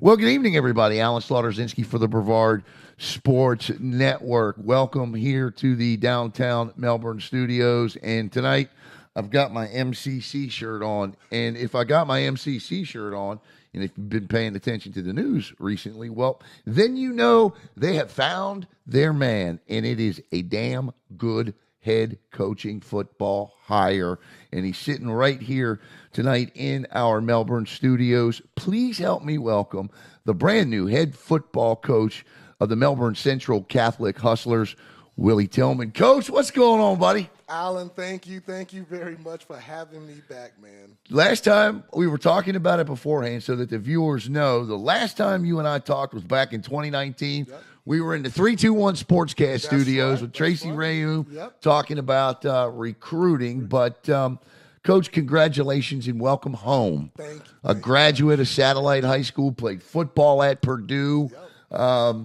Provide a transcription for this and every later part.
Well, good evening, everybody. Alan Slaughter-Zinski for the Brevard Sports Network. Welcome here to the downtown Melbourne studios. And tonight, I've got my MCC shirt on. And if I got my MCC shirt on, and if you've been paying attention to the news recently, well, then you know they have found their man, and it is a damn good head coaching football hire. And he's sitting right here tonight in our Melbourne studios. Please help me welcome the brand new head football coach of the Melbourne Central Catholic Hustlers, Willie Tillman. Coach, what's going on, buddy? Alan, thank you. Thank you very much for having me back, man. Last time we were talking about it beforehand so that the viewers know, the last time you and I talked was back in 2019. Yep. We were in the 321 Sportscast studios with Tracy Rayu talking about recruiting. But, Coach, congratulations and welcome home. Thank you. A graduate of Satellite High School, played football at Purdue. Yep.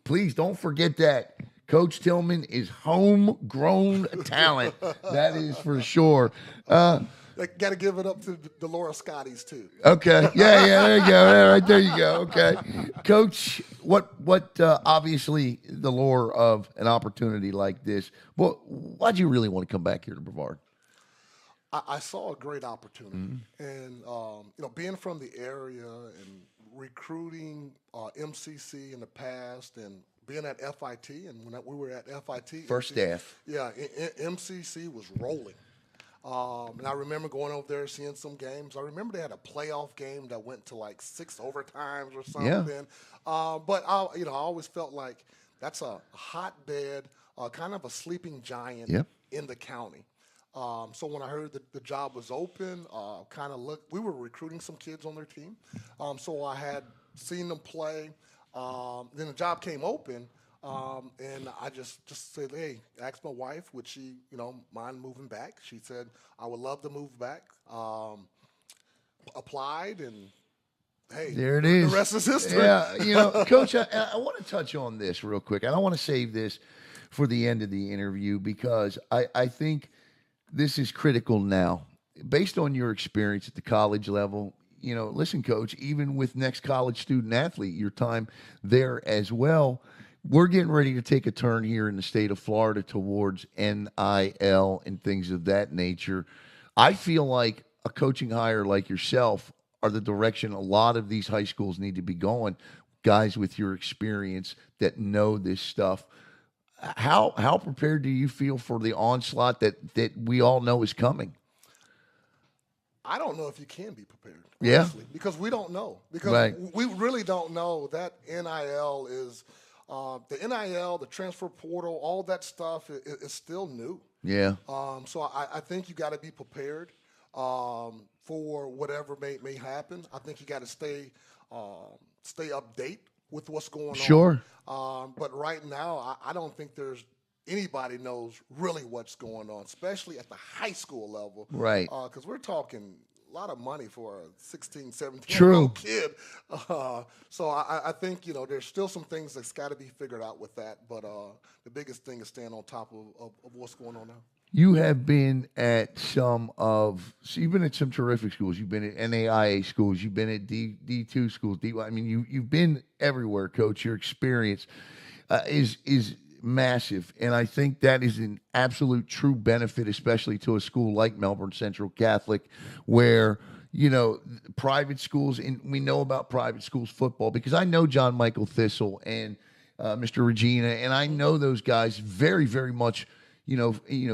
Please don't forget that. Coach Tillman is homegrown talent. That is for sure. Got to give it up to the Laura Scotties, too. Okay. Yeah, there you go. Yeah, right there you go. Okay. Coach, what obviously the lure of an opportunity like this, well, why'd you really want to come back here to Brevard? I saw a great opportunity. And, being from the area and recruiting MCC in the past and being at FIT, and when we were at FIT. First staff. Yeah, MCC was rolling. And I remember going over there, seeing some games. I remember they had a playoff game that went to like 6 overtimes or something. Yeah. But I always felt like that's a hotbed, kind of a sleeping giant in the county. So when I heard that the job was open, we were recruiting some kids on their team. So I had seen them play. Then the job came open. And I just said, hey, asked my wife, would she, mind moving back? She said, I would love to move back. Applied, and hey, there it is. The rest is history. Yeah, Coach, I want to touch on this real quick. And I want to save this for the end of the interview because I think this is critical now. Based on your experience at the college level, listen, Coach, even with next college student athlete, your time there as well, we're getting ready to take a turn here in the state of Florida towards NIL and things of that nature. I feel like a coaching hire like yourself are the direction a lot of these high schools need to be going. Guys with your experience that know this stuff. How prepared do you feel for the onslaught that we all know is coming? I don't know if you can be prepared. Honestly, because we don't know. Because we really don't know. That NIL is the NIL, the transfer portal, all that stuff is still new. Yeah. So I think you got to be prepared for whatever may happen. I think you got to stay update with what's going on. Sure. But right now, I don't think there's anybody knows really what's going on, especially at the high school level. Right. Because we're talking a lot of money for a 16, 17-year-old kid. So I think, there's still some things that's got to be figured out with that. But the biggest thing is staying on top of what's going on now. You have been at you've been at some terrific schools. You've been at NAIA schools. You've been at D2 schools. You've been everywhere, Coach. Your experience is massive, and I think that is an absolute true benefit, especially to a school like Melbourne Central Catholic, where private schools, and we know about private schools football because I know John Michael Thistle and Mr. Regina, and I know those guys very, very much.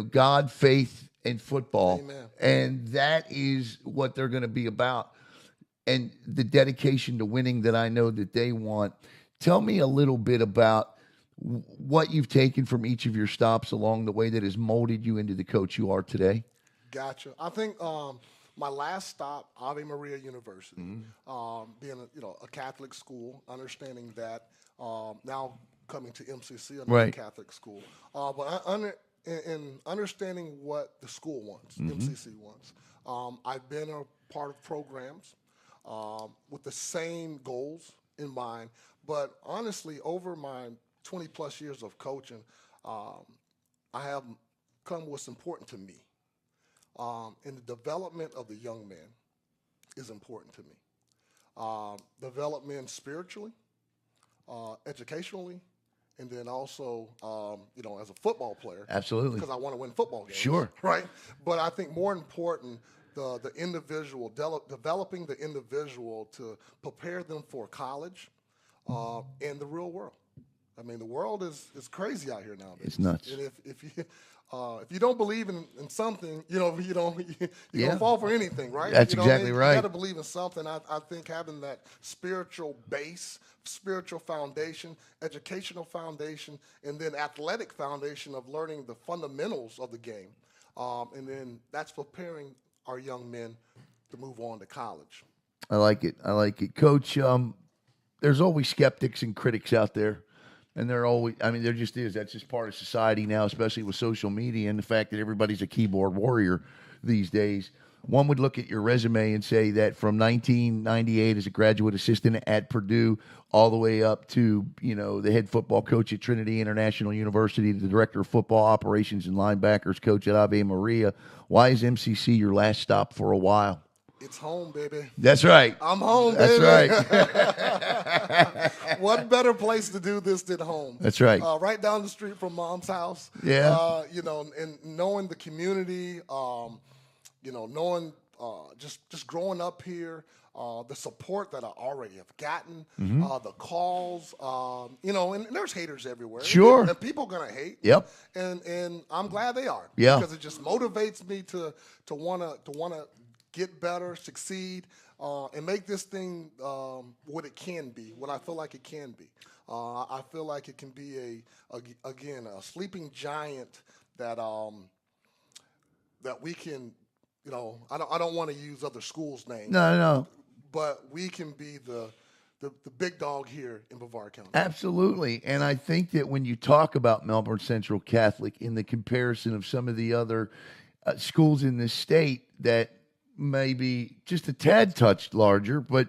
God, faith, and football. Amen. And that is what they're going to be about. And the dedication to winning that I know that they want. Tell me a little bit about what you've taken from each of your stops along the way that has molded you into the coach you are today. Gotcha. I think my last stop, Ave Maria University, being a Catholic school, understanding that now coming to MCC, another Catholic school. But in understanding what the school wants, MCC wants. I've been a part of programs with the same goals in mind, but honestly, over my 20-plus years of coaching, I have come what's important to me. And the development of the young man is important to me. develop men spiritually, educationally, and then also, as a football player. Absolutely. Because I want to win football games. Sure. Right? But I think more important, the individual, developing the individual to prepare them for college and the real world. I mean, the world is crazy out here nowadays. It's nuts. And if you don't believe in something, you don't fall for anything, right? That's exactly right. You got to believe in something. I think having that spiritual base, spiritual foundation, educational foundation, and then athletic foundation of learning the fundamentals of the game, and then that's preparing our young men to move on to college. I like it, Coach. There's always skeptics and critics out there. And there just is. That's just part of society now, especially with social media and the fact that everybody's a keyboard warrior these days. One would look at your resume and say that from 1998 as a graduate assistant at Purdue all the way up to, the head football coach at Trinity International University, the director of football operations and linebackers coach at Ave Maria. Why is MCC your last stop for a while? It's home, baby. That's right. I'm home, baby. That's right. What better place to do this than home? That's right. Right down the street from Mom's house. Yeah. And knowing the community, knowing just growing up here, the support that I already have gotten, the calls, and there's haters everywhere. Sure. And people are gonna hate. Yep. And I'm glad they are. Yeah. Because it just motivates me to wanna get better, succeed, and make this thing what it can be, what I feel like it can be. I feel like it can be a sleeping giant that we can, I don't want to use other schools' names. No. But we can be the big dog here in Brevard County. Absolutely. And I think that when you talk about Melbourne Central Catholic in the comparison of some of the other schools in this state that maybe just a tad touched larger, but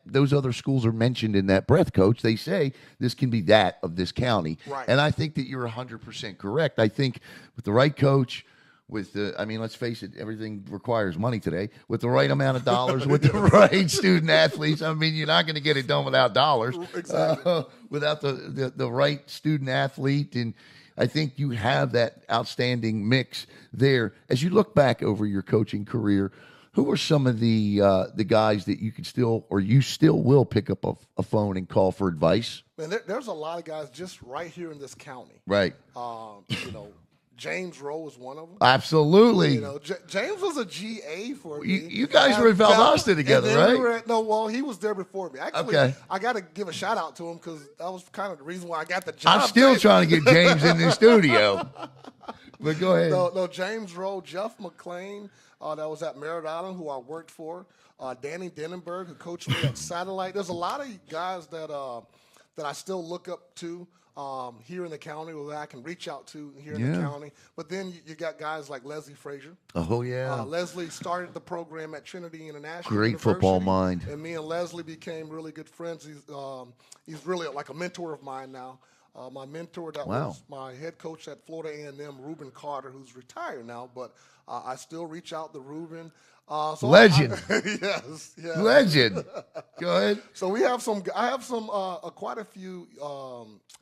those other schools are mentioned in that breath, Coach. They say this can be that of this county. Right. And I think that you're 100% correct. I think with the right coach, let's face it, everything requires money today. With the right amount of dollars, with the right student athletes, you're not going to get it done without dollars. Exactly. Without the right student athlete. And I think you have that outstanding mix there. As you look back over your coaching career, who are some of the guys that you still will pick up a phone and call for advice? Man, there's a lot of guys just right here in this county. Right. James Rowe was one of them. Absolutely. James was a GA for me. You guys were in Valdosta together, right? He was there before me. Actually, okay. I got to give a shout out to him because that was kind of the reason why I got the job. I'm still trying to get James in the studio. But go ahead. No, James Rowe, Jeff McClain, that was at Merritt Island, who I worked for. Danny Denenberg, who coached me at Satellite. There's a lot of guys that I still look up to. Here in the county, or that I can reach out to here in the county. But then you got guys like Leslie Frazier. Oh, yeah. Leslie started the program at Trinity International Great University, football mind. And me and Leslie became really good friends. He's really like a mentor of mine now. My mentor was my head coach at Florida A&M, Reuben Carter, who's retired now, but I still reach out to Reuben. Legend. Yes. Legend. Go ahead. So I have quite a few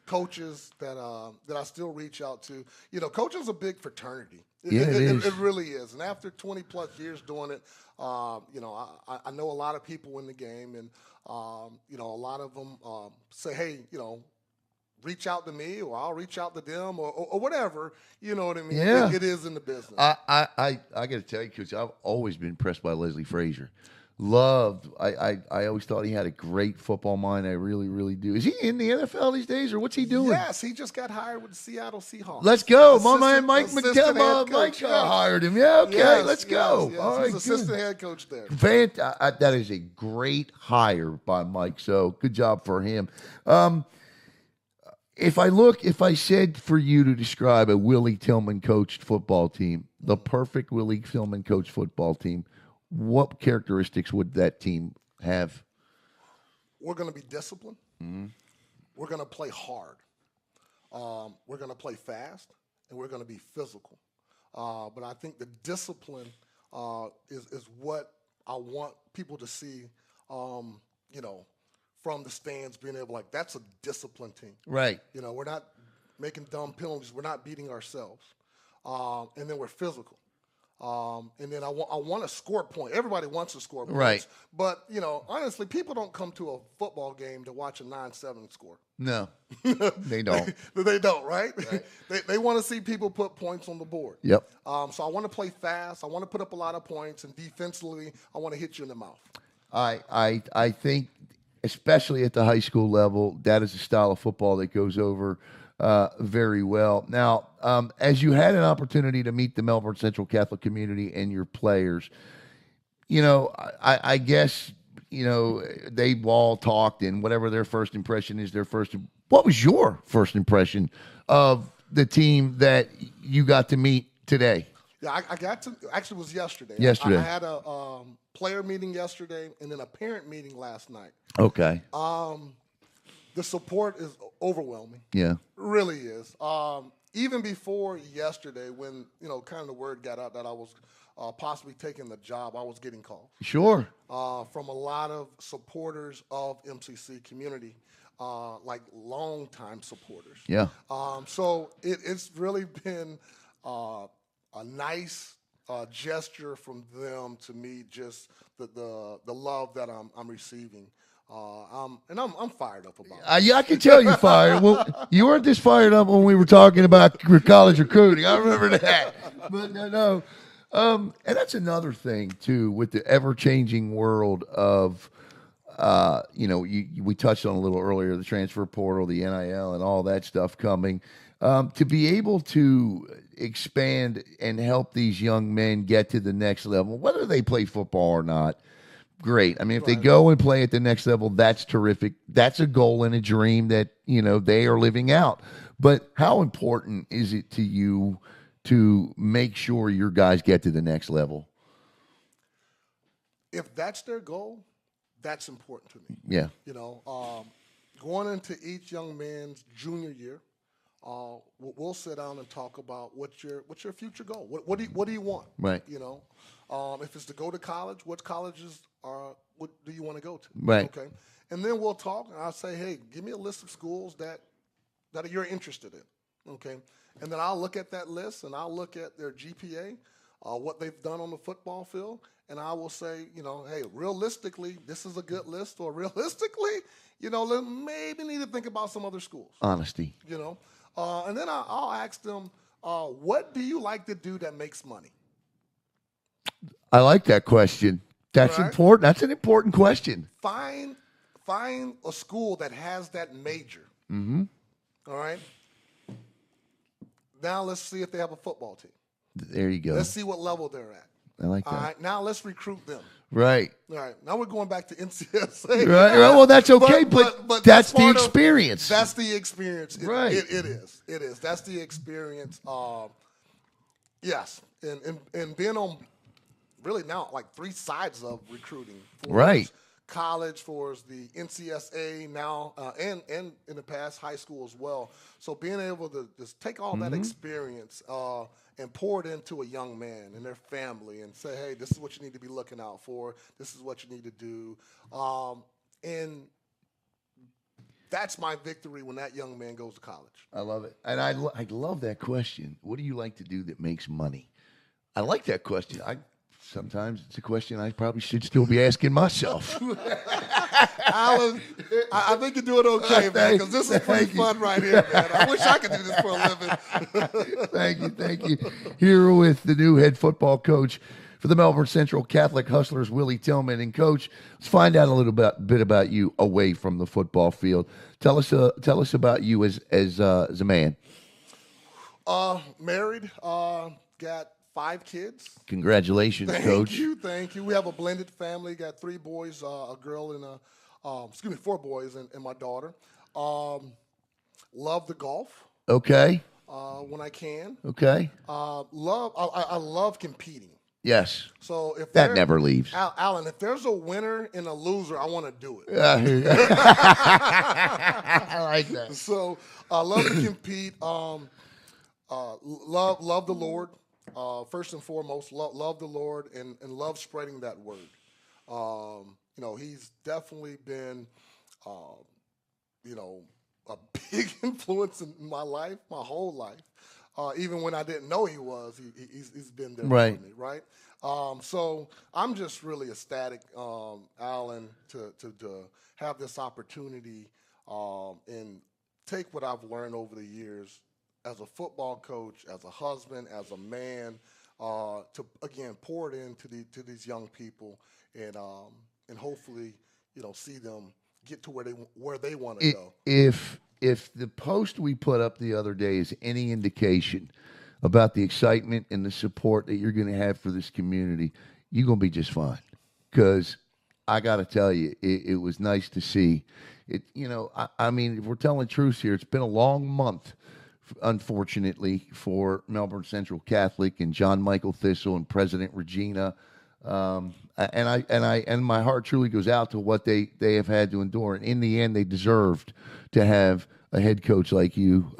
coaches that I still reach out to. Coaching is a big fraternity. It really is. And after 20 plus years doing it, I know a lot of people in the game, and a lot of them say, hey, reach out to me, or I'll reach out to them, or whatever. You know what I mean? Yeah. It is in the business. I got to tell you, Coach, I've always been impressed by Leslie Frazier. I always thought he had a great football mind. I really, really do. Is he in the NFL these days, or what's he doing? Yes, he just got hired with the Seattle Seahawks. Let's go. My man Mike McKemba. Mike hired him. Yeah, okay, yes, let's go. Yes. All right, he's assistant head coach there. That is a great hire by Mike, so good job for him. If I said for you to describe a Willie Tillman coached football team, the perfect Willie Tillman coached football team, what characteristics would that team have? We're going to be disciplined. Mm-hmm. We're going to play hard. We're going to play fast, and we're going to be physical. But I think the discipline is what I want people to see, you know, from the stands being able, like, that's a disciplined team. Right. You know, we're not making dumb penalties. We're not beating ourselves. And then we're physical. And then I want to score point. Everybody wants to score points. Right. But, you know, honestly, people don't come to a football game to watch a 9-7 score. No, they don't. They don't, right? They want to see people put points on the board. Yep. So I want to play fast. I want to put up a lot of points. And defensively, I want to hit you in the mouth. I think, especially at the high school level, that is a style of football that goes over very well. Now, as you had an opportunity to meet the Melbourne Central Catholic community and your players, you know, I guess, you know, they all talked, and whatever their first impression is, what was your first impression of the team that you got to meet today? Yeah, I got to, actually it was yesterday. Yesterday. I had a player meeting yesterday and then a parent meeting last night. Okay. The support is overwhelming. Yeah. It really is. Even before yesterday, when, you know, kind of the word got out that I was possibly taking the job, I was getting calls. Sure. From a lot of supporters of MCC community, like longtime supporters. Yeah. So it's really been a nice gesture from them to me, just the love that I'm receiving. And I'm fired up about it. Yeah, I can tell you fired. Well, you weren't this fired up when we were talking about college recruiting. I remember that. But no. And that's another thing, too, with the ever-changing world of, you know, we touched on a little earlier, the transfer portal, the NIL, and all that stuff coming. To be able to expand and help these young men get to the next level, whether they play football or not, great. I mean, if they go and play at the next level, that's terrific. That's a goal and a dream that, you know, they are living out. But how important is it to you to make sure your guys get to the next level? If that's their goal, that's important to me. Yeah. You know, going into each young man's junior year, we'll sit down and talk about what's your future goal. What do you want? Right. You know, if it's to go to college, what colleges what do you want to go to? Right. Okay. And then we'll talk, and I'll say, hey, give me a list of schools that you're interested in. Okay. And then I'll look at that list, and I'll look at their GPA, what they've done on the football field, and I will say, you know, hey, realistically, this is a good list, or realistically, you know, maybe need to think about some other schools. Honesty. You know, and then I'll ask them, what do you like to do that makes money? I like that question. That's important. That's an important question. Find a school that has that major. Mm-hmm. All right. Now let's see if they have a football team. There you go. Let's see what level they're at. I like that. All right. Now let's recruit them. Right. All right. Now we're going back to NCSA. Right. Well, that's okay, but that's the experience. That's the experience. Right. It is. It is. That's the experience. Yes. And being on really now like three sides of recruiting. Right. College, for the NCSA now, and in the past, high school as well. So being able to just take all that experience and pour it into a young man and their family and say, hey, this is what you need to be looking out for. This is what you need to do. And that's my victory when that young man goes to college. I love it. And I love that question. What do you like to do that makes money? I like that question. Sometimes it's a question I probably should still be asking myself. Alan, I think you're doing okay, man, because this is pretty fun right here, man. I wish I could do this for a living. Thank you. Here with the new head football coach for the Melbourne Central Catholic Hustlers, Willie Tillman. And, Coach, let's find out a little bit about you away from the football field. Tell us about you as a man. Married, got 5 kids. Congratulations, Coach. Thank you. We have a blended family. Got 3 boys, a girl, and 4 boys, and my daughter. Love the golf. Okay. When I can. Okay. I love competing. Yes. So if that never leaves. Alan, if there's a winner and a loser, I want to do it. I like that. So I love to compete. Love the Lord. First and foremost, love the Lord and love spreading that word. You know, he's definitely been, you know, a big influence in my life, my whole life. Even when I didn't know he was, he's been there Right. for me, right? So I'm just really ecstatic, Alan, to have this opportunity and take what I've learned over the years as a football coach, as a husband, as a man, to again pour it into these young people and hopefully, you know, see them get to where they want to go. If the post we put up the other day is any indication about the excitement and the support that you're going to have for this community, you're going to be just fine. Because I got to tell you, it was nice to see it. You know, I mean, if we're telling truth here, it's been a long month, unfortunately, for Melbourne Central Catholic and John Michael Thistle and President Regina. And my heart truly goes out to what they have had to endure. And in the end, they deserved to have a head coach like you,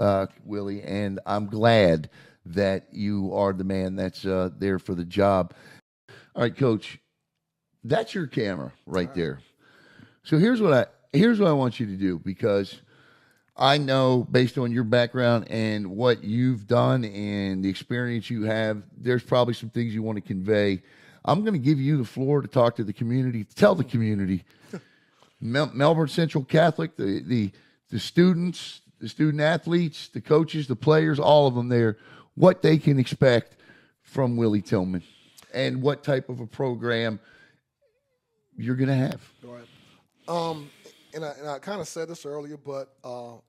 Willie. And I'm glad that you are the man that's there for the job. All right, Coach, that's your camera right there. So here's what I want you to do, because I know based on your background and what you've done and the experience you have, there's probably some things you want to convey. I'm going to give you the floor to talk to the community, tell the community, Melbourne Central Catholic, the students, the student athletes, the coaches, the players, all of them there, what they can expect from Willie Tillman and what type of a program you're going to have. Right. And I kind of said this earlier, but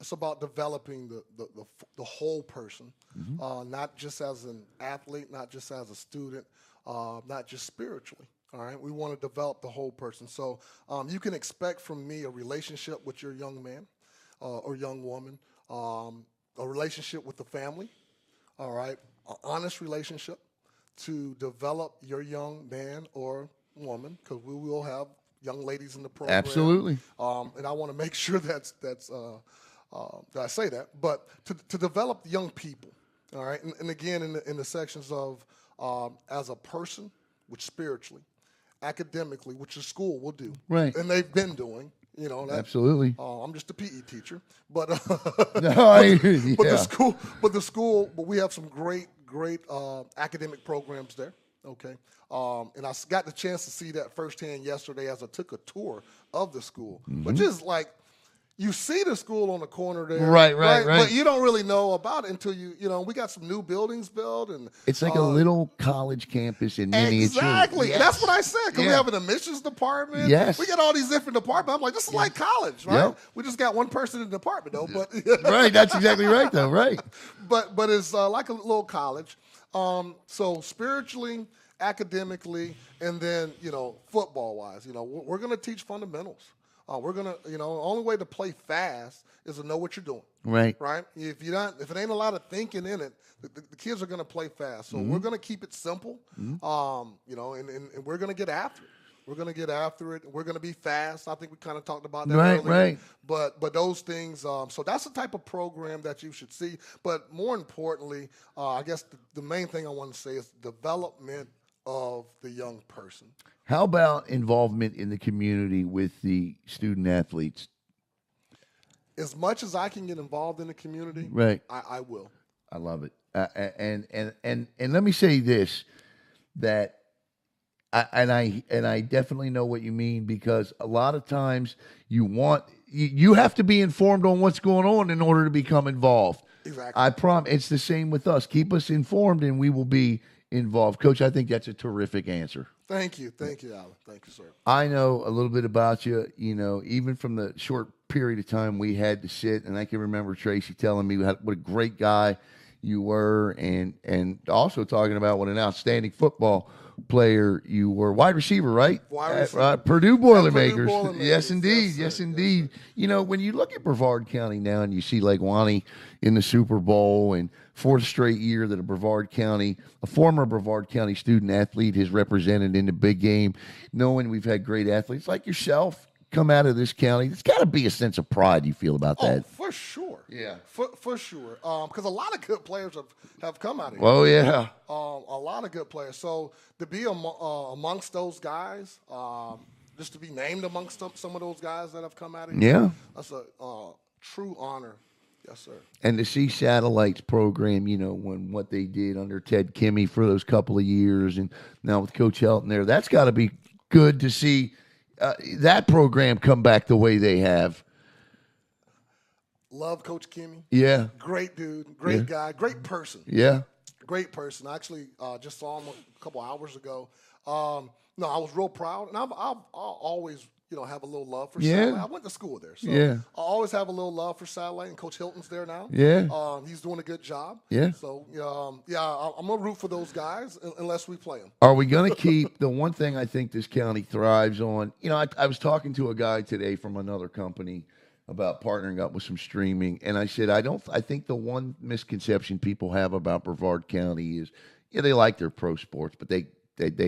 it's about developing the whole person, not just as an athlete, not just as a student, not just spiritually. All right, we want to develop the whole person. So you can expect from me a relationship with your young man or young woman, a relationship with the family. All right, an honest relationship to develop your young man or woman, because we will have young ladies in the program. Absolutely. And I want to make sure that I say that, but to develop young people. All right, and again in the sections of as a person, which spiritually, academically, which the school will do, right, and they've been doing. You know, absolutely. I'm just a PE teacher, but the school, we have some great academic programs there. Okay, and I got the chance to see that firsthand yesterday as I took a tour of the school, which is like, you see the school on the corner there, right. But you don't really know about it until we got some new buildings built, and it's like a little college campus in miniature. Exactly, yes. That's what I said. Because we have an admissions department. Yes, we got all these different departments. I'm like, this is like college, right? Yep. We just got one person in the department though, but right. That's exactly right, though. Right. But it's like a little college. So spiritually, academically, and then football wise, we're going to teach fundamentals. We're gonna, the only way to play fast is to know what you're doing. Right. Right. If it ain't a lot of thinking in it, the kids are gonna play fast. So we're gonna keep it simple. And we're gonna get after it. We're gonna get after it. We're gonna be fast. I think we kind of talked about that earlier. Right. But those things. So that's the type of program that you should see. But more importantly, I guess the main thing I want to say is development of the young person. How about involvement in the community with the student athletes? As much as I can get involved in the community, right? I will. I love it. And let me say this, that I definitely know what you mean, because a lot of times you have to be informed on what's going on in order to become involved. Exactly. I promise. It's the same with us. Keep us informed, and we will be involved. Coach, I think that's a terrific answer. Thank you, Alan. Thank you, sir. I know a little bit about you, even from the short period of time we had to sit, and I can remember Tracy telling me what a great guy you were, and also talking about what an outstanding football player you were. Wide receiver, right? Wide receiver. Purdue Boilermakers. Yes, indeed. Yes, indeed. When you look at Brevard County now and you see like Wani in the Super Bowl, and fourth straight year that a former Brevard County student athlete has represented in the big game, knowing we've had great athletes like yourself come out of this county, it's got to be a sense of pride you feel about that. For sure. Yeah. For sure. Because a lot of good players have come out of here. Oh, yeah. A lot of good players. So to be amongst those guys, just to be named amongst some of those guys that have come out of here, Yeah. that's a true honor. Yes, sir. And to see Satellite's program, when what they did under Ted Kimmy for those couple of years, and now with Coach Helton there, that's got to be good to see that program come back the way they have. Love Coach Kimmy. Yeah. Great dude. Great guy. Great person. Yeah. Great person. I actually just saw him a couple hours ago. No, I was real proud, and I'll always have a little love for Satellite. I went to school there, so I always have a little love for Satellite, and Coach Hilton's there now. Yeah. He's doing a good job. Yeah. So, I'm going to root for those guys unless we play them. Are we going to keep the one thing I think this county thrives on? I was talking to a guy today from another company about partnering up with some streaming, and I said, I think the one misconception people have about Brevard County is, they like their pro sports, but they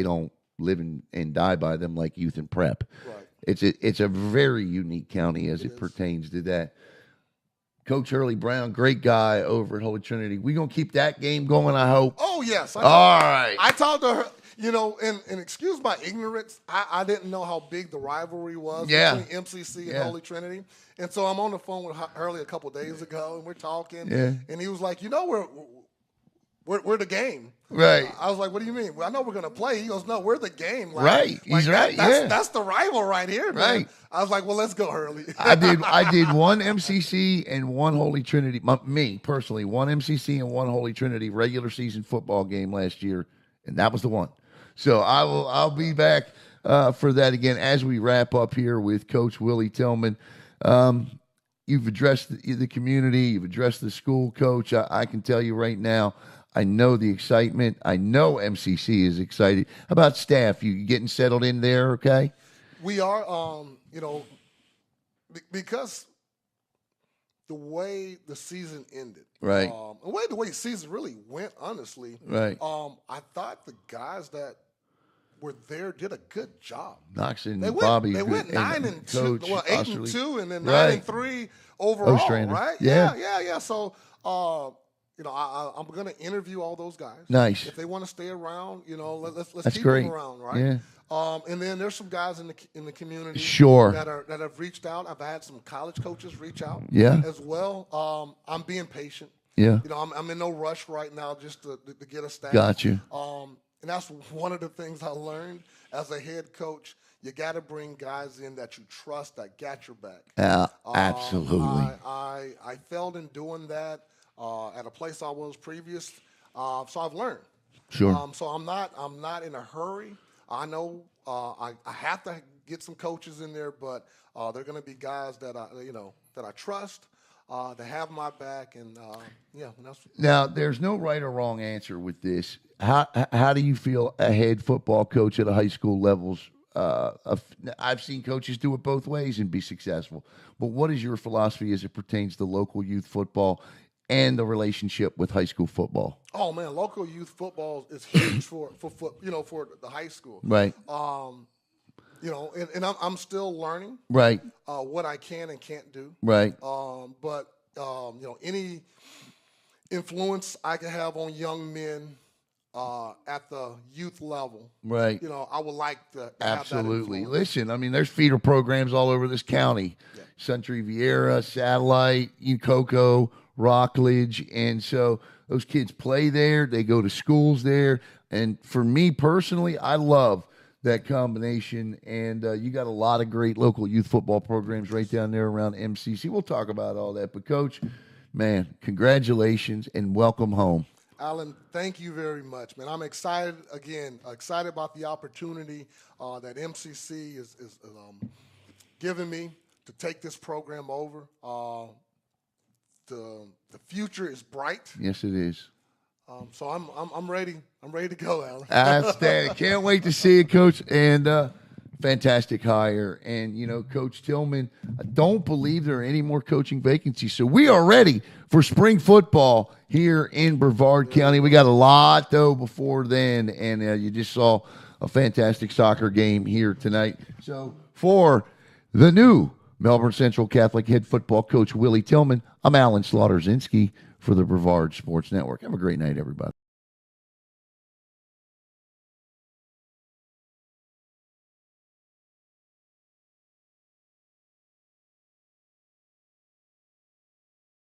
don't live and die by them like youth and prep. Right. It's a very unique county as it pertains to that. Coach Hurley Brown, great guy over at Holy Trinity. We gonna keep that game going, I hope. Oh yes. All right. I talked to her. And excuse my ignorance, I didn't know how big the rivalry was between MCC and Holy Trinity. And so I'm on the phone with Hurley a couple of days ago, and we're talking. Yeah. And he was like, we're the game. Right. I was like, what do you mean? Well, I know we're going to play. He goes, no, we're the game. Right. He's right. That's the rival right here, man. Right. I was like, well, let's go, Hurley. I did one MCC and one Holy Trinity. Me, personally, one MCC and one Holy Trinity regular season football game last year, and that was the one. So I'll be back for that again as we wrap up here with Coach Willie Tillman. You've addressed the community. You've addressed the school, Coach. I can tell you right now, I know the excitement. I know MCC is excited. How about staff? You getting settled in there, okay? We are, because the way the season ended. Right. The way the season really went, honestly. Right. I thought the guys that were there did a good job. Knox and they Bobby. They went 9-2. Well, 8-2, and then 9-3 overall. Right. Yeah. So, I'm going to interview all those guys. Nice. If they want to stay around, let's That's keep great. them around, right? Yeah. And then there's some guys in the community that have reached out. I've had some college coaches reach out as well. I'm being patient. Yeah. I'm in no rush right now just to get a staff. Got you. And that's one of the things I learned as a head coach. You got to bring guys in that you trust, that got your back. Absolutely. I failed in doing that at a place I was previous, so I've learned. Sure. So I'm not in a hurry. I know I have to get some coaches in there, but they're going to be guys that I trust. That have my back, and now there's no right or wrong answer with this. How do you feel a head football coach at a high school levels? I've seen coaches do it both ways and be successful. But what is your philosophy as it pertains to local youth football and the relationship with high school football? Oh man, local youth football is huge for the high school. Right. And I'm still learning. Right. What I can and can't do. Right. But any influence I can have on young men at the youth level. Right. I would like to absolutely. Have that Listen, I mean, there's feeder programs all over this county. Yeah. Century Viera, Satellite, Cocoa, Rockledge, and so those kids play there. They go to schools there, and for me personally, I love that combination, and you got a lot of great local youth football programs right down there around MCC. We'll talk about all that, but Coach, man, congratulations and welcome home. Alan, thank you very much, man. I'm excited about the opportunity that MCC is giving me to take this program over. The future is bright. Yes, it is. So I'm ready. I'm ready to go, Alan. Outstanding. Can't wait to see it, Coach. And fantastic hire. And, Coach Tillman, I don't believe there are any more coaching vacancies. So we are ready for spring football here in Brevard County. We got a lot, though, before then. And you just saw a fantastic soccer game here tonight. So for the new Melbourne Central Catholic head football coach Willie Tillman. I'm Alan Slaughter-Zinski for the Brevard Sports Network. Have a great night, everybody.